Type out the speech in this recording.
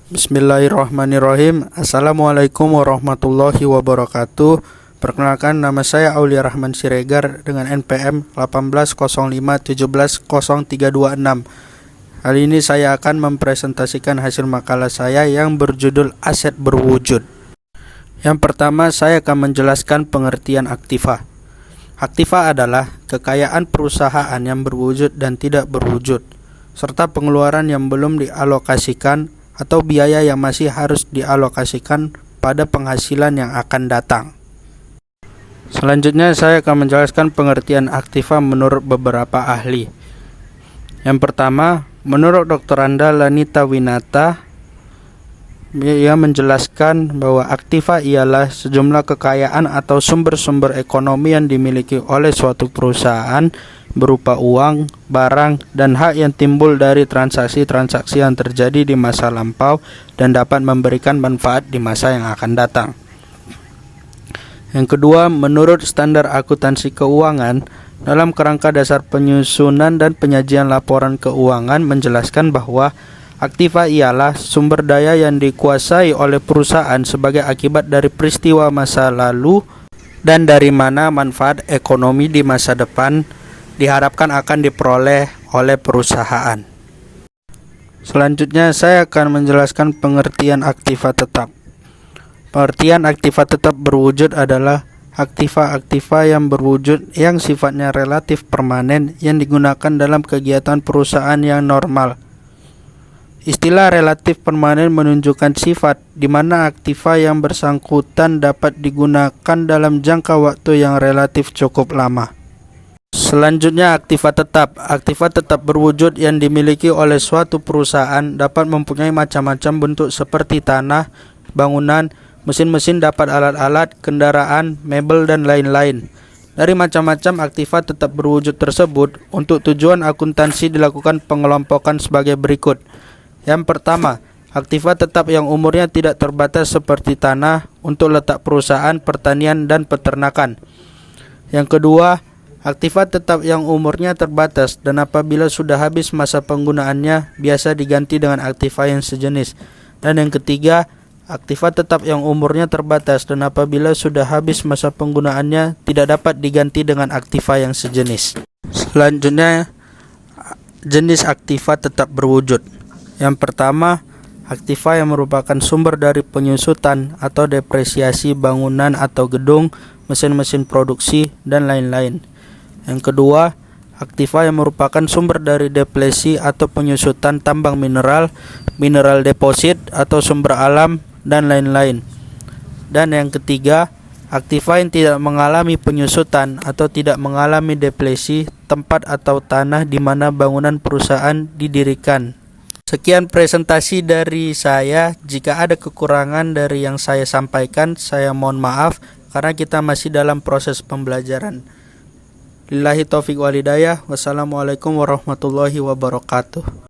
Bismillahirrahmanirrahim. Assalamualaikum warahmatullahi wabarakatuh. Perkenalkan, nama saya Aulia Rahman Siregar dengan NPM 1805170326. Kali ini saya akan mempresentasikan hasil makalah saya yang berjudul Aset Berwujud. Yang pertama, saya akan menjelaskan pengertian aktiva. Aktiva adalah kekayaan perusahaan yang berwujud dan tidak berwujud, serta pengeluaran yang belum dialokasikan atau biaya yang masih harus dialokasikan pada penghasilan yang akan datang. Selanjutnya saya akan menjelaskan pengertian aktiva menurut beberapa ahli. Yang pertama, menurut Dr. Anda Lanita Winata, ia menjelaskan bahwa aktiva ialah sejumlah kekayaan atau sumber-sumber ekonomi yang dimiliki oleh suatu perusahaan berupa uang, barang, dan hak yang timbul dari transaksi-transaksi yang terjadi di masa lampau dan dapat memberikan manfaat di masa yang akan datang. Yang kedua, menurut standar akuntansi keuangan, dalam kerangka dasar penyusunan dan penyajian laporan keuangan menjelaskan bahwa aktiva ialah sumber daya yang dikuasai oleh perusahaan sebagai akibat dari peristiwa masa lalu dan dari mana manfaat ekonomi di masa depan diharapkan akan diperoleh oleh perusahaan. Selanjutnya saya akan menjelaskan pengertian aktiva tetap. Pengertian aktiva tetap berwujud adalah aktiva-aktiva yang berwujud yang sifatnya relatif permanen yang digunakan dalam kegiatan perusahaan yang normal. Istilah relatif permanen menunjukkan sifat di mana aktiva yang bersangkutan dapat digunakan dalam jangka waktu yang relatif cukup lama. Selanjutnya, aktiva tetap. Aktiva tetap berwujud yang dimiliki oleh suatu perusahaan dapat mempunyai macam-macam bentuk seperti tanah, bangunan, mesin-mesin, dapat alat-alat, kendaraan, mebel, dan lain-lain. Dari macam-macam aktiva tetap berwujud tersebut, untuk tujuan akuntansi dilakukan pengelompokan sebagai berikut. Yang pertama, aktiva tetap yang umurnya tidak terbatas seperti tanah untuk letak perusahaan, pertanian, dan peternakan. Yang kedua, aktiva tetap yang umurnya terbatas dan apabila sudah habis masa penggunaannya biasa diganti dengan aktiva yang sejenis. Dan yang ketiga, aktiva tetap yang umurnya terbatas dan apabila sudah habis masa penggunaannya tidak dapat diganti dengan aktiva yang sejenis. Selanjutnya, jenis aktiva tetap berwujud. Yang pertama, aktiva yang merupakan sumber dari penyusutan atau depresiasi bangunan atau gedung, mesin-mesin produksi, dan lain-lain. Yang kedua, aktiva yang merupakan sumber dari depresi atau penyusutan tambang mineral, mineral deposit atau sumber alam, dan lain-lain. Dan yang ketiga, aktiva yang tidak mengalami penyusutan atau tidak mengalami depresi tempat atau tanah di mana bangunan perusahaan didirikan. Sekian presentasi dari saya. Jika ada kekurangan dari yang saya sampaikan, saya mohon maaf karena kita masih dalam proses pembelajaran. Lillahi taufiq wal hidayah. Wassalamualaikum warahmatullahi wabarakatuh.